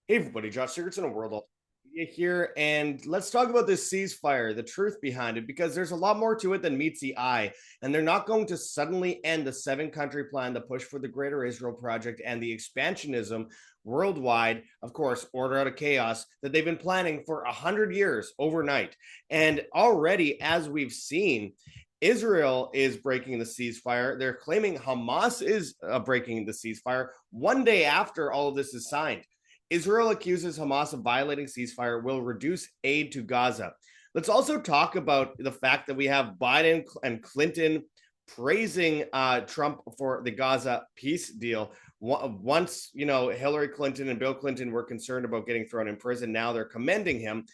Hey everybody, Josh Sigurdson of World Ultimate Media here, and let's talk about this ceasefire, the truth behind it, because there's a lot more to it than meets the eye, and they're not going to suddenly end the seven-country plan, the push for the Greater Israel Project, and the expansionism worldwide, of course, order out of chaos, that they've been planning for 100 years overnight. And already, as we've seen, Israel is breaking the ceasefire. They're claiming Hamas is breaking the ceasefire one day after all of this is signed. Israel accuses Hamas of violating ceasefire, will reduce aid to Gaza. Let's also talk about the fact that we have Biden and Clinton praising Trump for the Gaza peace deal. Once, Hillary Clinton and Bill Clinton were concerned about getting thrown in prison. Now they're commending him.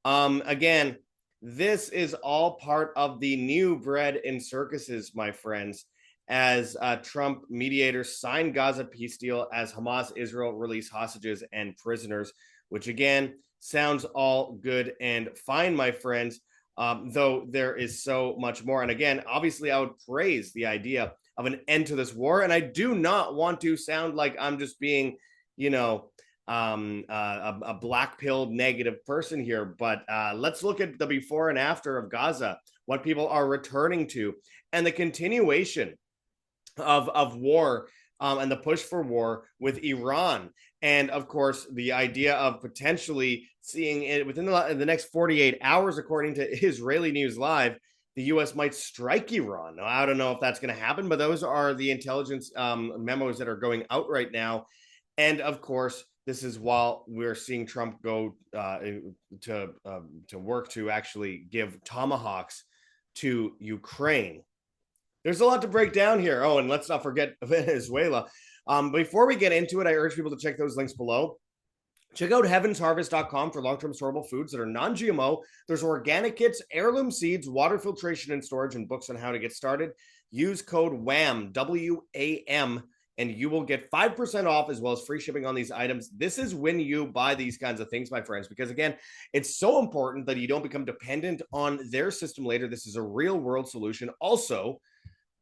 Again, this is all part of the new bread in circuses, my friends, as Trump mediators sign Gaza peace deal as Hamas, Israel release hostages and prisoners, which again sounds all good and fine, my friends, though there is so much more. And again, obviously, I would praise the idea of an end to this war. And I do not want to sound like I'm just being, you know, a black pill negative person here, but let's look at the before and after of Gaza, what people are returning to, and the continuation of war and the push for war with Iran. And of course, the idea of potentially seeing it within the next 48 hours, according to Israeli News Live, the U.S. might strike Iran. Now, I don't know if that's going to happen, but those are the intelligence memos that are going out right now. And of course, this is while we're seeing Trump go to work to actually give tomahawks to Ukraine. There's a lot to break down here. Oh, and let's not forget Venezuela. Before we get into it, I urge people to check those links below. Check out heavensharvest.com for long-term storable foods that are non-GMO. There's organic kits, heirloom seeds, water filtration and storage, and books on how to get started. Use code WAM, W-A-M, and you will get 5% off as well as free shipping on these items. This is when you buy these kinds of things, my friends, because again, it's so important that you don't become dependent on their system later. This is a real-world solution. Also,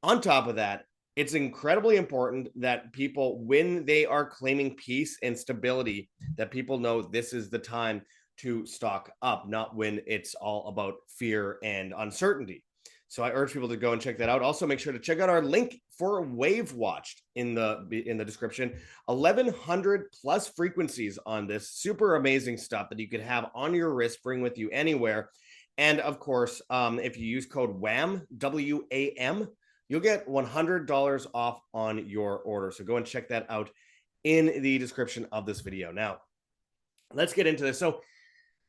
on top of that, it's incredibly important that people, when they are claiming peace and stability, that people know this is the time to stock up, not when it's all about fear and uncertainty. So I urge people to go and check that out. Also, make sure to check out our link for Wave Watched in the description. 1,100 plus frequencies on this super amazing stuff that you could have on your wrist, bring with you anywhere. And of course, if you use code WAM, W-A-M, you'll get $100 off on your order. So go and check that out in the description of this video. Now, let's get into this. So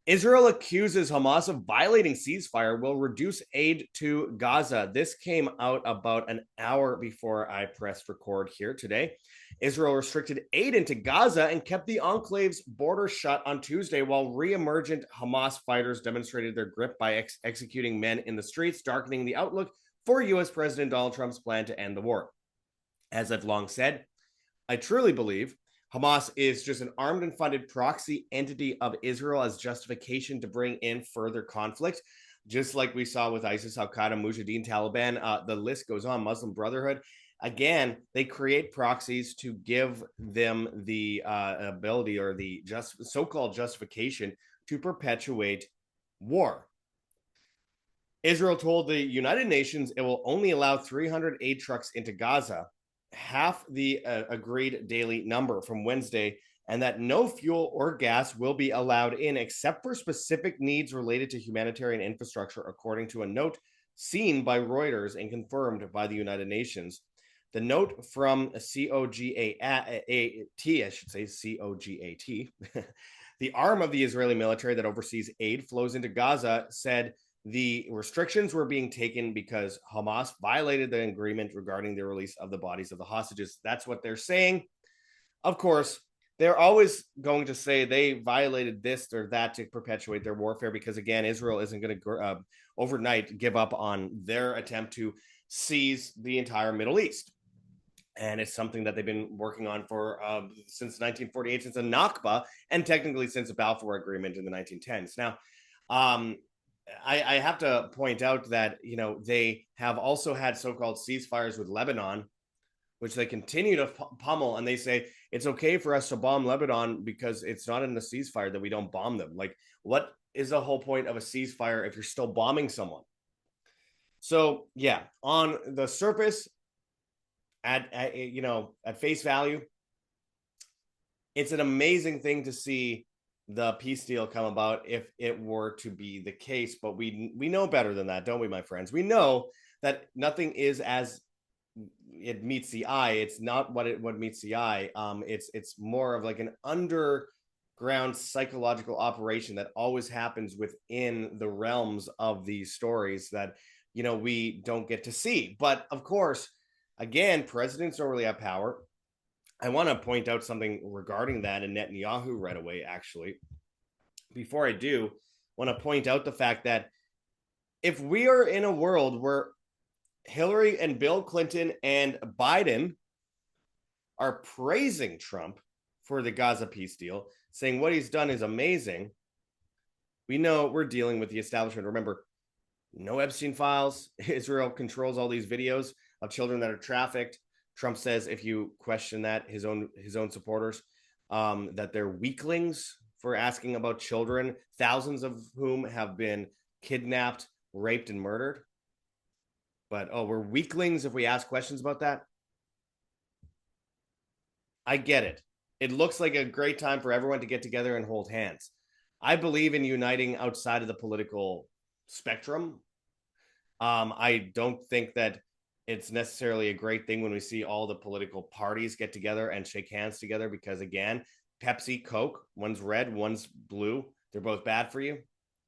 Israel accuses Hamas of violating ceasefire, will reduce aid to Gaza. This came out about an hour before I pressed record here today. Israel restricted aid into Gaza and kept the enclave's border shut on Tuesday while re-emergent Hamas fighters demonstrated their grip by executing men in the streets, darkening the outlook for U.S. President Donald Trump's plan to end the war. As I've long said, I truly believe Hamas is just an armed and funded proxy entity of Israel as justification to bring in further conflict, just like we saw with ISIS, Al Qaeda, Mujahideen, Taliban. The list goes on. Muslim Brotherhood. Again, they create proxies to give them the ability or the so-called justification to perpetuate war. Israel told the United Nations it will only allow 300 aid trucks into Gaza, half the agreed daily number from Wednesday, and that no fuel or gas will be allowed in except for specific needs related to humanitarian infrastructure, according to a note seen by Reuters and confirmed by the United Nations. The note from COGAT, I should say COGAT, the arm of the Israeli military that oversees aid flows into Gaza, said the restrictions were being taken because Hamas violated the agreement regarding the release of the bodies of the hostages. That's what they're saying. Of course, they're always going to say they violated this or that to perpetuate their warfare because, again, Israel isn't going to overnight give up on their attempt to seize the entire Middle East. And it's something that they've been working on for since 1948, since the Nakba, and technically since the Balfour Agreement in the 1910s. Now, I have to point out that, they have also had so-called ceasefires with Lebanon, which they continue to pummel, and they say it's okay for us to bomb Lebanon because it's not in the ceasefire that we don't bomb them. Like, what is the whole point of a ceasefire if you're still bombing someone? So yeah, on the surface, at face value, it's an amazing thing to see the peace deal come about if it were to be the case. But we know better than that, don't we, my friends? We know that nothing is as it meets the eye. It's not what meets the eye. It's more of like an underground psychological operation that always happens within the realms of these stories that we don't get to see. But of course, again, presidents don't really have power. I want to point out something regarding that in Netanyahu right away, actually. Before I do, I want to point out the fact that if we are in a world where Hillary and Bill Clinton and Biden are praising Trump for the Gaza peace deal, saying what he's done is amazing, we know we're dealing with the establishment. Remember, no Epstein files. Israel controls all these videos of children that are trafficked. Trump says, if you question that, his own supporters, that they're weaklings for asking about children, thousands of whom have been kidnapped, raped, and murdered. But we're weaklings if we ask questions about that. I get it. It looks like a great time for everyone to get together and hold hands. I believe in uniting outside of the political spectrum. I don't think that it's necessarily a great thing when we see all the political parties get together and shake hands together, because again, Pepsi, Coke, one's red, one's blue. They're both bad for you.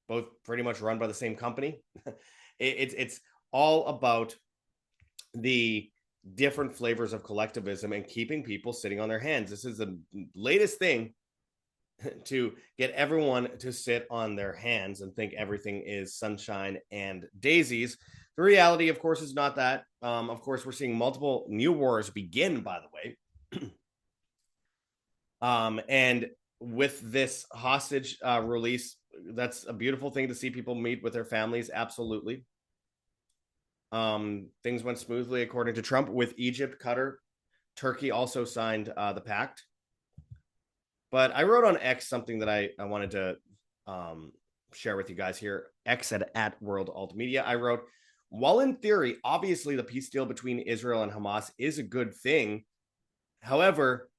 Both pretty much run by the same company. It's all about the different flavors of collectivism and keeping people sitting on their hands. This is the latest thing to get everyone to sit on their hands and think everything is sunshine and daisies. The reality, of course, is not that. Of course, we're seeing multiple new wars begin, by the way. And with this hostage release, that's a beautiful thing to see people meet with their families. Absolutely. Things went smoothly, according to Trump, with Egypt, Qatar. Turkey also signed the pact. But I wrote on X something that I wanted to share with you guys here. X at World Alt Media. I wrote, while in theory, obviously the peace deal between Israel and Hamas is a good thing. However,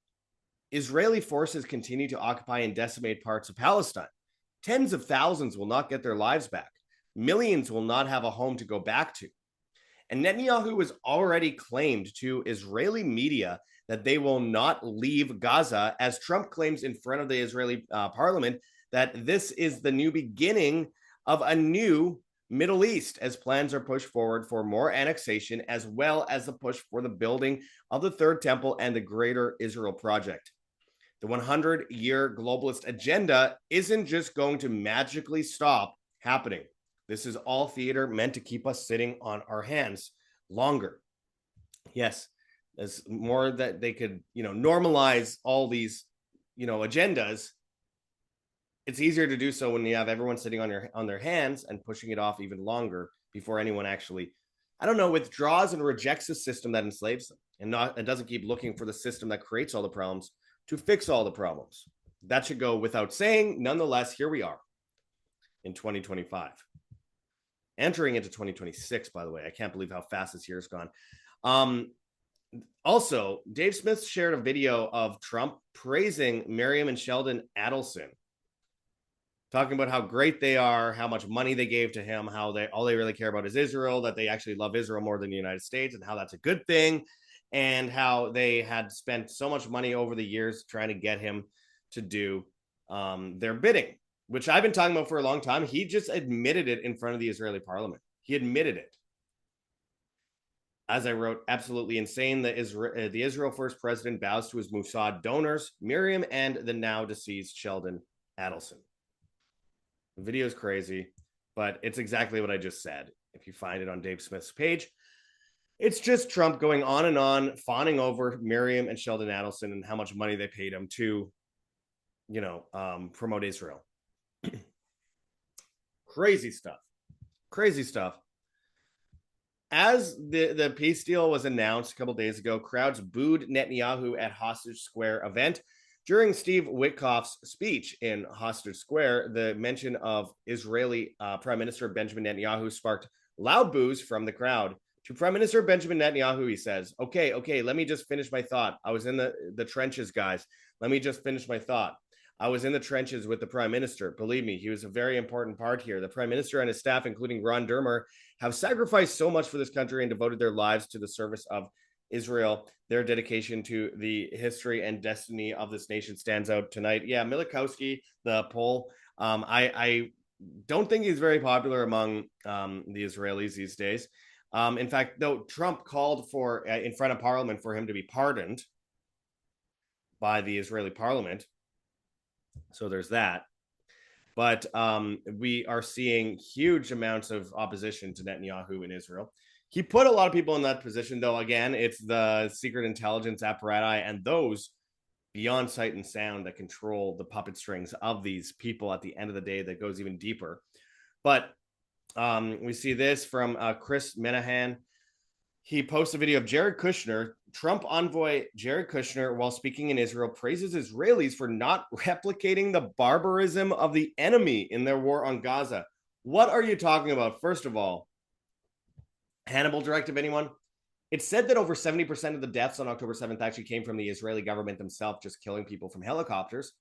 Israeli forces continue to occupy and decimate parts of Palestine. Tens of thousands will not get their lives back. Millions will not have a home to go back to. And Netanyahu has already claimed to Israeli media that they will not leave Gaza, as Trump claims in front of the Israeli parliament that this is the new beginning of a new Middle East, as plans are pushed forward for more annexation, as well as the push for the building of the Third Temple and the Greater Israel Project. The 100-year globalist agenda isn't just going to magically stop happening. This is all theater meant to keep us sitting on our hands longer. Yes, there's more that they could, normalize all these, agendas. It's easier to do so when you have everyone sitting on their hands and pushing it off even longer before anyone actually, withdraws and rejects the system that enslaves them and doesn't keep looking for the system that creates all the problems to fix all the problems. That should go without saying. Nonetheless, here we are in 2025. Entering into 2026, by the way. I can't believe how fast this year has gone. Also, Dave Smith shared a video of Trump praising Miriam and Sheldon Adelson, talking about how great they are, how much money they gave to him, how all they really care about is Israel, that they actually love Israel more than the United States, and how that's a good thing, and how they had spent so much money over the years trying to get him to do their bidding, which I've been talking about for a long time. He just admitted it in front of the Israeli parliament. He admitted it. As I wrote, absolutely insane. The Israel First president bows to his Mossad donors, Miriam and the now deceased Sheldon Adelson. The video is crazy, but it's exactly what I just said. If you find it on Dave Smith's page, it's just Trump going on, fawning over Miriam and Sheldon Adelson and how much money they paid him to, promote Israel. Crazy stuff. As the peace deal was announced a couple days ago, crowds booed Netanyahu at Hostage Square event. During Steve Witkoff's speech in Hostage Square, the mention of Israeli Prime Minister Benjamin Netanyahu sparked loud boos from the crowd. To Prime Minister Benjamin Netanyahu, he says, okay, let me just finish my thought. I was in the trenches, guys. Let me just finish my thought. I was in the trenches with the Prime Minister. Believe me, he was a very important part here. The Prime Minister and his staff, including Ron Dermer, have sacrificed so much for this country and devoted their lives to the service of Israel. Their dedication to the history and destiny of this nation stands out tonight. Yeah, Milikowski, the poll. I don't think he's very popular among the Israelis these days. In fact, though, Trump called for in front of Parliament for him to be pardoned by the Israeli Parliament. So there's that. But we are seeing huge amounts of opposition to Netanyahu in Israel. He put a lot of people in that position, though. Again, it's the secret intelligence apparatus and those beyond sight and sound that control the puppet strings of these people at the end of the day that goes even deeper. But we see this from Chris Menahan. He posts a video of Jared Kushner, Trump envoy Jared Kushner, while speaking in Israel, praises Israelis for not replicating the barbarism of the enemy in their war on Gaza. What are you talking about? First of all, Hannibal Directive, anyone? It's said that over 70% of the deaths on October 7th actually came from the Israeli government themselves, just killing people from helicopters.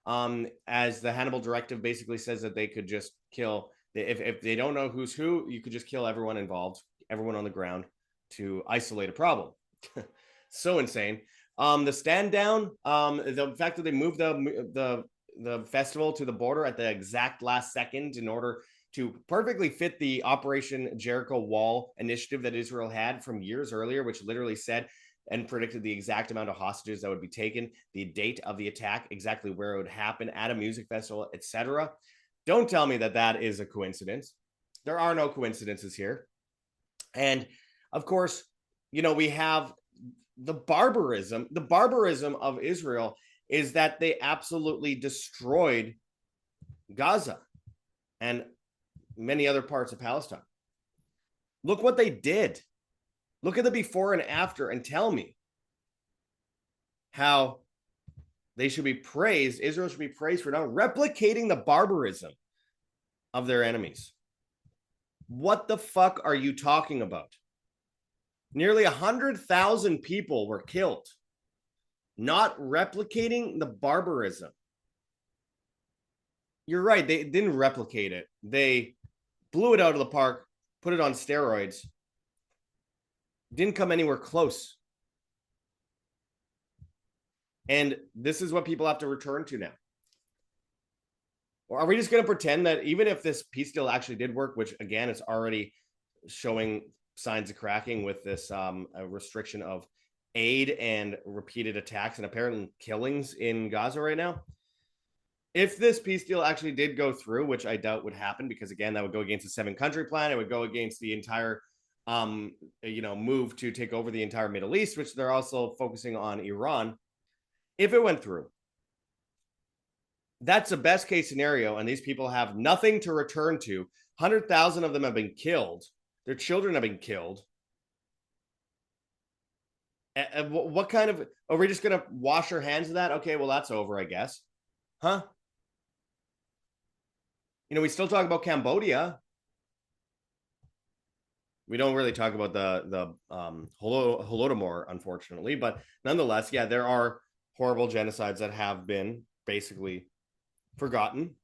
As the Hannibal Directive basically says that they could just kill, if they don't know who's who, you could just kill everyone involved, everyone on the ground, to isolate a problem. So insane. The stand down, the fact that they moved the festival to the border at the exact last second in order to perfectly fit the Operation Jericho Wall initiative that Israel had from years earlier, which literally said and predicted the exact amount of hostages that would be taken, the date of the attack, exactly where it would happen, at a music festival, etc. Don't tell me that that is a coincidence. There are no coincidences here. And of course, you know, we have the barbarism of Israel is that they absolutely destroyed Gaza and many other parts of Palestine. Look what they did. Look at the before and after and tell me how they should be praised. Israel should be praised for not replicating the barbarism of their enemies. What the fuck are you talking about? Nearly 100,000 people were killed, not replicating the barbarism. You're right. They didn't replicate it. They blew it out of the park, put it on steroids. Didn't come anywhere close. And this is what people have to return to now. Or are we just going to pretend that even if this peace deal actually did work, which again, it's already showing signs of cracking with this restriction of aid and repeated attacks and apparent killings in Gaza right now. If this peace deal actually did go through, which I doubt would happen, because again, that would go against the 7-country plan. It would go against the entire, move to take over the entire Middle East, which they're also focusing on Iran. If it went through, that's the best case scenario, and these people have nothing to return to. 100,000 of them have been killed. Their children have been killed. And what kind of, are we just going to wash our hands of that? Okay, well, that's over, I guess. Huh? You know, we still talk about Cambodia. We don't really talk about the Holodomor, unfortunately, but nonetheless, yeah, there are horrible genocides that have been basically forgotten.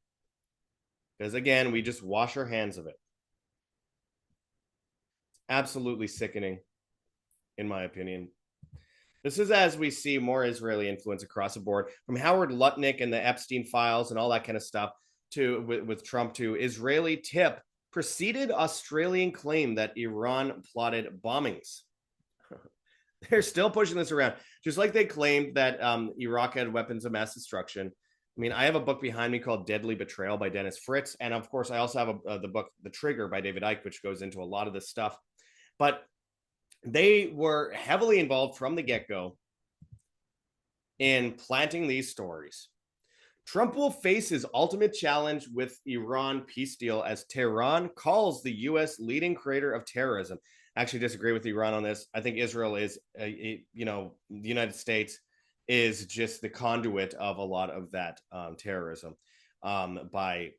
Because again, we just wash our hands of it. Absolutely sickening, in my opinion. This is as we see more Israeli influence across the board, from Howard Lutnick and the Epstein files and all that kind of stuff, to with Trump, to Israeli tip preceded Australian claim that Iran plotted bombings. They're still pushing this around, just like they claimed that Iraq had weapons of mass destruction. I mean, I have a book behind me called Deadly Betrayal by Dennis Fritz. And of course, I also have the book The Trigger by David Icke, which goes into a lot of this stuff. But they were heavily involved from the get-go in planting these stories. Trump will face his ultimate challenge with Iran peace deal as Tehran calls the U.S. leading creator of terrorism. actually disagree with Iran on this. I think Israel is, you know, the United States is just the conduit of a lot of that terrorism by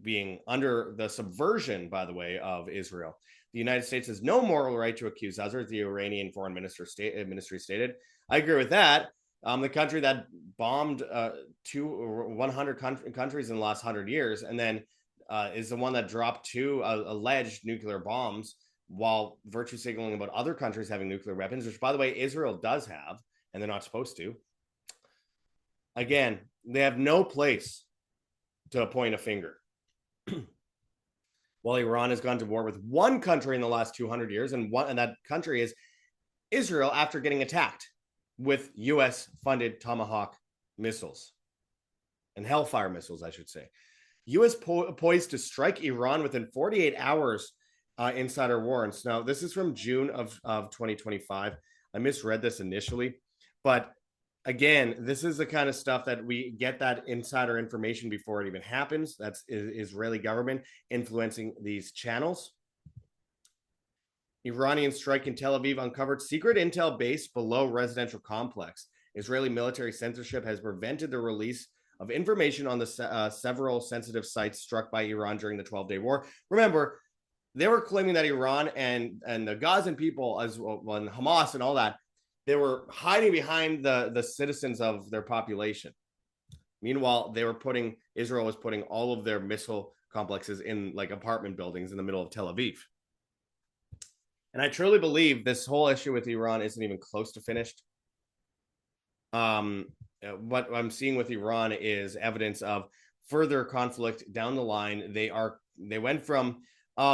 being under the subversion, by the way, of Israel. The United States has no moral right to accuse others, the Iranian foreign ministry stated. I agree with that. The country that bombed 100 countries in the last 100 years, and then is the one that dropped 2 alleged nuclear bombs while virtue signaling about other countries having nuclear weapons, which, by the way, Israel does have, and they're not supposed to. Again, they have no place to point a finger. While Iran has gone to war with one country in the last 200 years, and that country is Israel after getting attacked with U.S.-funded Tomahawk missiles and Hellfire missiles, I should say. U.S. poised to strike Iran within 48 hours, insider warrants. Now, this is from June of 2025. I misread this initially, but again, this is the kind of stuff that we get that insider information before it even happens. That's Israeli government influencing these channels. Iranian strike in Tel Aviv uncovered secret intel base below residential complex. Israeli military censorship has prevented the release of information on the several sensitive sites struck by Iran during the 12-day war. Remember, they were claiming that Iran and the Gazan people, as well, and Hamas and all that, they were hiding behind the citizens of their population. Meanwhile, Israel was putting all of their missile complexes in like apartment buildings in the middle of Tel Aviv. And I truly believe this whole issue with Iran isn't even close to finished. What I'm seeing with Iran is evidence of further conflict down the line. They went from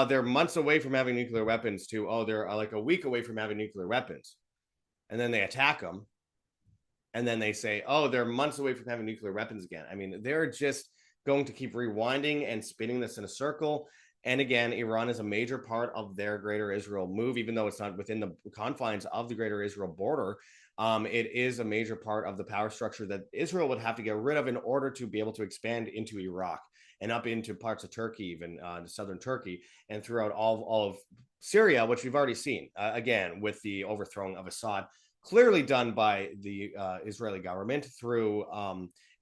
they're months away from having nuclear weapons to they're like a week away from having nuclear weapons, and then they attack them, and then they say they're months away from having nuclear weapons again. I mean, they're just going to keep rewinding and spinning this in a circle. And again, Iran is a major part of their Greater Israel move, even though it's not within the confines of the Greater Israel border. It is a major part of the power structure that Israel would have to get rid of in order to be able to expand into Iraq and up into parts of Turkey, even southern Turkey, and throughout all of Syria, which we've already seen, again, with the overthrowing of Assad, clearly done by the Israeli government through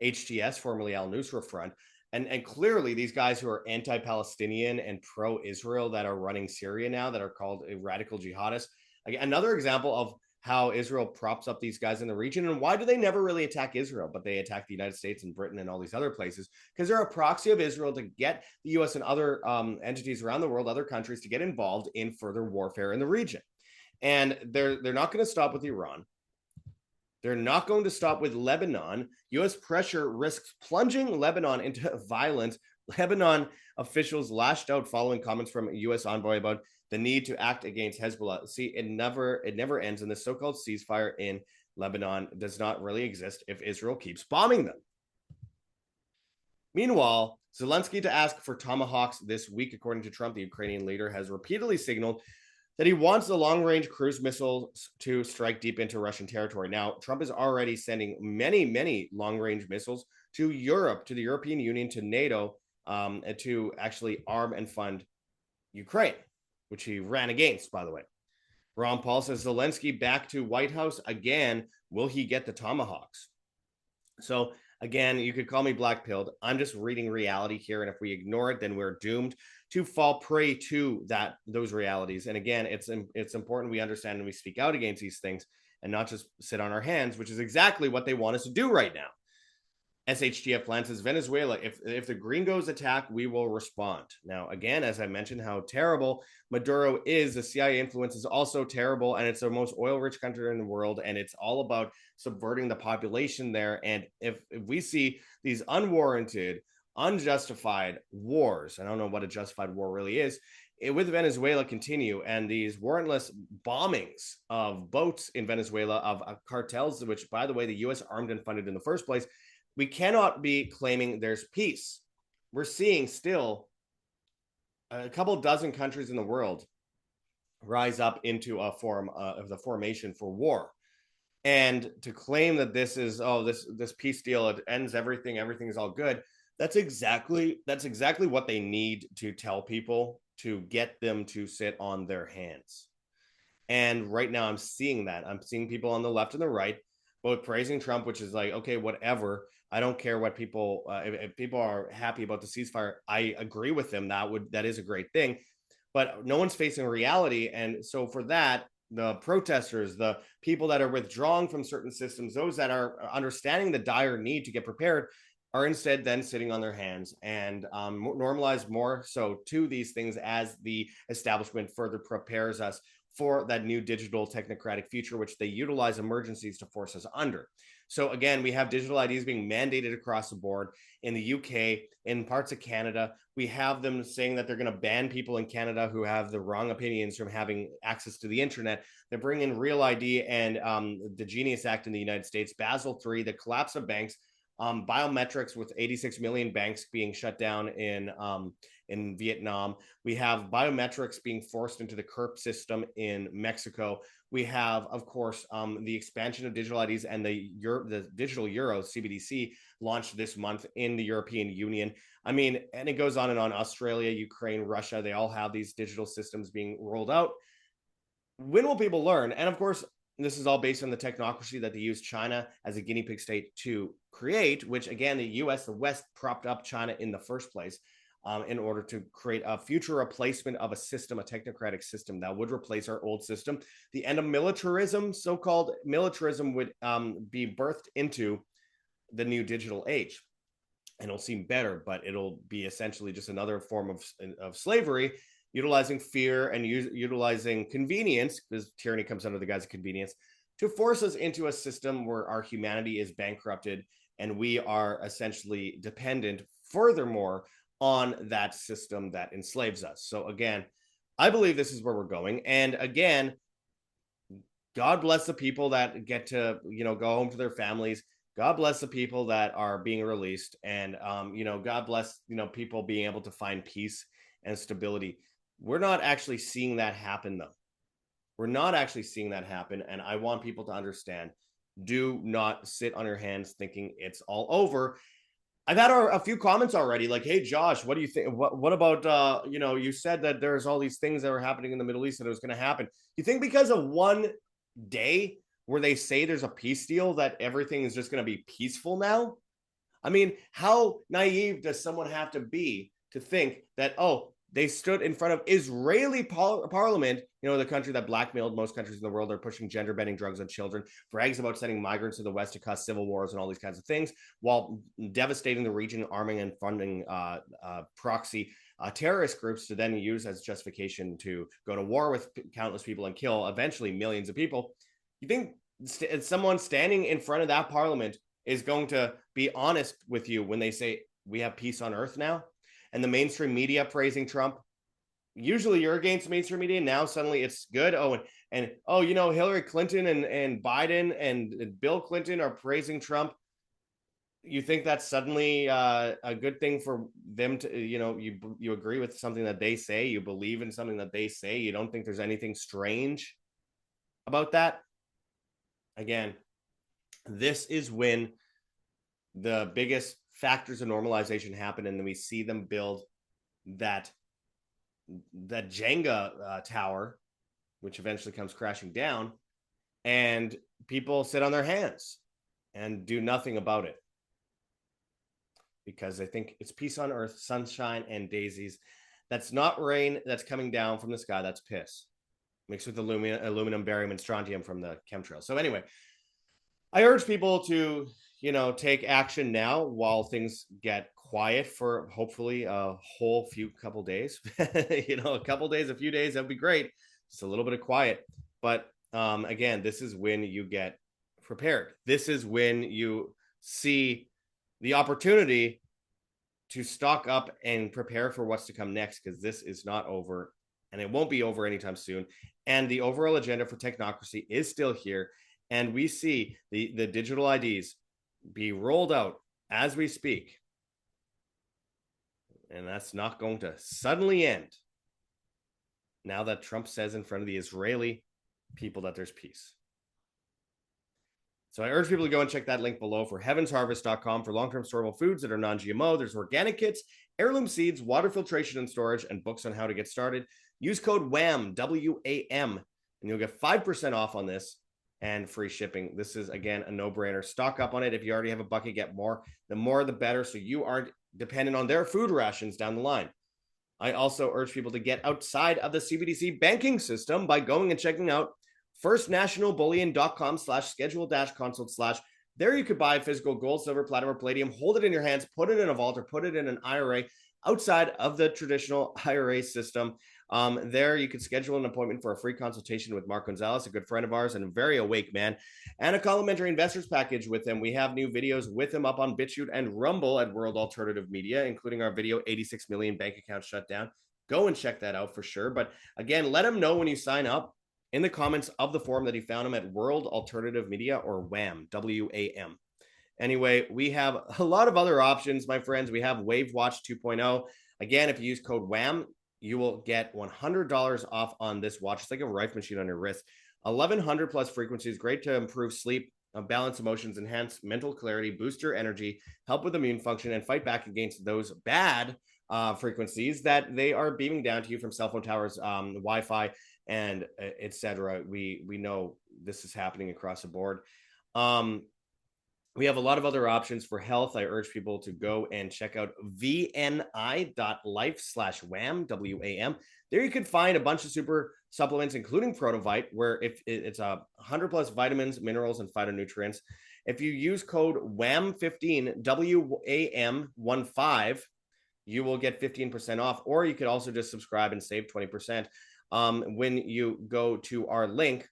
HTS, formerly Al-Nusra Front. And clearly, these guys who are anti-Palestinian and pro-Israel that are running Syria now, that are called radical jihadists. Again, another example of how Israel props up these guys in the region. And why do they never really attack Israel, but they attack the United States and Britain and all these other places? Because they're a proxy of Israel to get the U.S. and other entities around the world, other countries, to get involved in further warfare in the region. And they're not going to stop with Iran. They're not going to stop with Lebanon. U.S. pressure risks plunging Lebanon into violence. Lebanon officials lashed out following comments from a U.S. envoy about the need to act against Hezbollah. See, it never ends, and the so-called ceasefire in Lebanon does not really exist if Israel keeps bombing them. Meanwhile, Zelensky to ask for Tomahawks this week. According to Trump, the Ukrainian leader has repeatedly signaled that he wants the long-range cruise missiles to strike deep into Russian territory. Now, Trump is already sending many, many long-range missiles to Europe, to the European Union, to NATO, to actually arm and fund Ukraine, which he ran against, by the way. Ron Paul says, Zelensky back to White House again. Will he get the Tomahawks? So, again, you could call me black-pilled. I'm just reading reality here, and if we ignore it, then we're doomed to fall prey to those realities. And again, it's important we understand and we speak out against these things and not just sit on our hands, which is exactly what they want us to do right now. SHTF plan says, Venezuela, if the gringos attack, we will respond. Now, again, as I mentioned, how terrible Maduro is, the CIA influence is also terrible, and it's the most oil-rich country in the world, and it's all about subverting the population there. And if we see these unwarranted, unjustified wars, I don't know what a justified war really is, with Venezuela continue, and these warrantless bombings of boats in Venezuela, of cartels, which, by the way, the U.S. armed and funded in the first place, we cannot be claiming there's peace. We're seeing still a couple dozen countries in the world rise up into a form of the formation for war. And to claim that this is, this peace deal, it ends everything, everything's all good. That's exactly what they need to tell people to get them to sit on their hands. And right now I'm seeing that. I'm seeing people on the left and the right both praising Trump, which is like, okay, whatever. I don't care what people, if people are happy about the ceasefire, I agree with them. That is a great thing. But no one's facing reality. And so for that, the protesters, the people that are withdrawing from certain systems, those that are understanding the dire need to get prepared, are instead then sitting on their hands and normalize more so to these things as the establishment further prepares us for that new digital technocratic future, which they utilize emergencies to force us under. So again, we have digital IDs being mandated across the board in the UK, in parts of Canada. We have them saying that they're going to ban people in Canada who have the wrong opinions from having access to the internet. They bring in Real ID and the Genius Act in the United States, Basel III, the collapse of banks, biometrics with 86 million banks being shut down in Vietnam. We have biometrics being forced into the CERP system in Mexico. We have, of course, the expansion of digital IDs and the digital euro CBDC launched this month in the European Union. I mean, and it goes on and on. Australia, Ukraine, Russia, they all have these digital systems being rolled out. When will people learn? And of course, this is all based on the technocracy that they use China as a guinea pig state to create, which again, the US, the West propped up China in the first place in order to create a future replacement of a system, a technocratic system that would replace our old system. The end of militarism, so-called militarism, would be birthed into the new digital age. And it'll seem better, but it'll be essentially just another form of slavery, utilizing fear and utilizing convenience, because tyranny comes under the guise of convenience, to force us into a system where our humanity is bankrupted and we are essentially dependent, furthermore, on that system that enslaves us. So again, I believe this is where we're going. And again, God bless the people that get to, go home to their families. God bless the people that are being released. And, God bless, people being able to find peace and stability. We're not actually seeing that happen, though. We're not actually seeing that happen. And I want people to understand, do not sit on your hands thinking it's all over. I've had a few comments already like, hey, Josh, what do you think? What about, you said that there's all these things that were happening in the Middle East that it was going to happen. You think because of one day where they say there's a peace deal that everything is just going to be peaceful now? I mean, how naive does someone have to be to think that, they stood in front of Israeli parliament, the country that blackmailed most countries in the world, are pushing gender-bending drugs on children, brags about sending migrants to the West to cause civil wars and all these kinds of things, while devastating the region, arming and funding proxy terrorist groups to then use as justification to go to war with countless people and kill eventually millions of people. You think someone standing in front of that parliament is going to be honest with you when they say we have peace on earth now? And the mainstream media praising Trump. Usually you're against mainstream media. Now suddenly it's good. Hillary Clinton and Biden and Bill Clinton are praising Trump. You think that's suddenly a good thing for them to, you agree with something that they say, you believe in something that they say, you don't think there's anything strange about that? Again, this is when the biggest factors of normalization happen, and then we see them build that Jenga tower, which eventually comes crashing down, and people sit on their hands and do nothing about it because they think it's peace on earth, sunshine and daisies. That's not rain that's coming down from the sky. That's piss mixed with aluminum, barium, and strontium from the chemtrails. So anyway, I urge people to take action now while things get quiet for hopefully a whole couple days. A couple days, a few days, that'd be great. Just a little bit of quiet. But again, this is when you get prepared. This is when you see the opportunity to stock up and prepare for what's to come next, because this is not over and it won't be over anytime soon. And the overall agenda for technocracy is still here. And we see the digital IDs be rolled out as we speak. And that's not going to suddenly end now that Trump says in front of the Israeli people that there's peace. So I urge people to go and check that link below for heavensharvest.com for long-term storable foods that are non-GMO. There's organic kits, heirloom seeds, water filtration and storage, and books on how to get started. Use code WHAM, W-A-M, and you'll get 5% off on this and free shipping. This is, again, a no-brainer. Stock up on it. If you already have a bucket, get more. The more, the better, so you aren't dependent on their food rations down the line. I also urge people to get outside of the CBDC banking system by going and checking out firstnationalbullion.com/schedule-consult/. There you could buy physical gold, silver, platinum, or palladium, hold it in your hands, put it in a vault, or put it in an IRA outside of the traditional IRA system. There you could schedule an appointment for a free consultation with Mark Gonzalez, a good friend of ours and a very awake man, and a complimentary investors package with him. We have new videos with him up on BitChute and Rumble at World Alternative Media, including our video 86 million bank accounts shut down. Go and check that out for sure. But again, let him know when you sign up in the comments of the forum that he found him at World Alternative Media, or WAM, W-A-M. Anyway, we have a lot of other options, my friends. We have Wave Watch 2.0. Again, if you use code WAM, you will get $100 off on this watch. It's like a rife machine on your wrist. 1,100 plus frequencies, great to improve sleep, balance emotions, enhance mental clarity, boost your energy, help with immune function, and fight back against those bad frequencies that they are beaming down to you from cell phone towers, Wi-Fi, and etc. We know this is happening across the board. We have a lot of other options for health. I urge people to go and check out vni.life/wham, W-A-M. There you can find a bunch of super supplements, including Protovite, where if it's 100 plus vitamins, minerals, and phytonutrients. If you use code WAM15, WAM15, you will get 15% off, or you could also just subscribe and save 20% when you go to our link.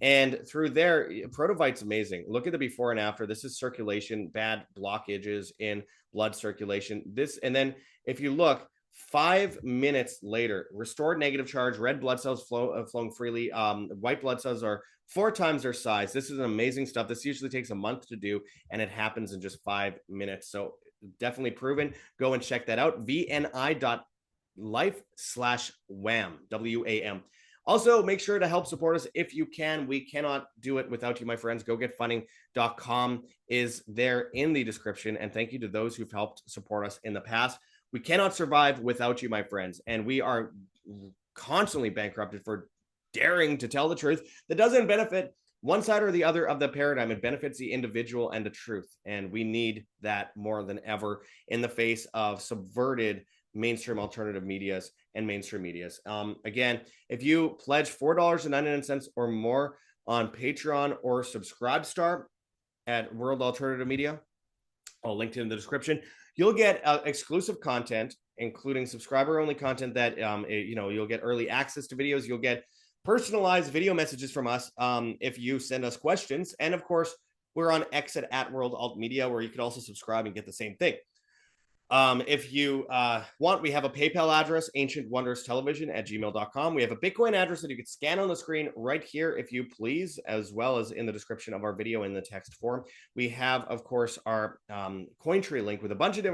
And through there, Protovite's amazing. Look at the before and after. This is circulation, bad blockages in blood circulation. And then if you look, 5 minutes later, restored negative charge, red blood cells flowing freely. White blood cells are 4 times their size. This is amazing stuff. This usually takes a month to do, and it happens in just 5 minutes. So definitely proven. Go and check that out. vni.life/wham, W-A-M. Also, make sure to help support us if you can. We cannot do it without you, my friends. GoGetFunding.com is there in the description. And thank you to those who've helped support us in the past. We cannot survive without you, my friends. And we are constantly bankrupted for daring to tell the truth that doesn't benefit one side or the other of the paradigm. It benefits the individual and the truth. And we need that more than ever in the face of subverted mainstream alternative medias and mainstream medias. Again, if you pledge $4.99 or more on Patreon or Subscribestar at World Alternative Media, I'll link it in the description, you'll get exclusive content, including subscriber-only content that, you'll get early access to videos. You'll get personalized video messages from us if you send us questions. And of course, we're on X at World Alt Media, where you can also subscribe and get the same thing. If you want, we have a PayPal address, ancientwonderstelevision@gmail.com. We have a Bitcoin address that you can scan on the screen right here, if you please, as well as in the description of our video in the text form. We have, of course, our Cointree link with a bunch of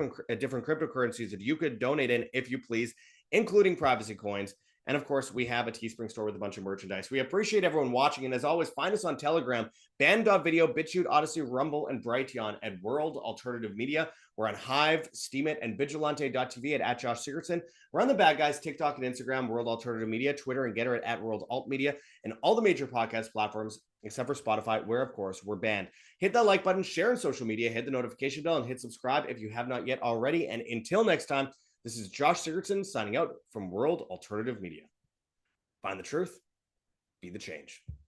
different cryptocurrencies that you could donate in, if you please, including privacy coins. And of course, we have a Teespring store with a bunch of merchandise. We appreciate everyone watching. And as always, find us on Telegram, Band.video, BitChute, Odyssey, Rumble, and Brighteon at World Alternative Media. We're on Hive, Steemit, and Vigilante.tv at Josh Sigurdson. We're on the Bad Guys, TikTok and Instagram, World Alternative Media, Twitter and Getter at World Alt Media, and all the major podcast platforms, except for Spotify, where, of course, we're banned. Hit that like button, share on social media, hit the notification bell, and hit subscribe if you have not yet already. And until next time, this is Josh Sigurdson signing out from World Alternative Media. Find the truth, be the change.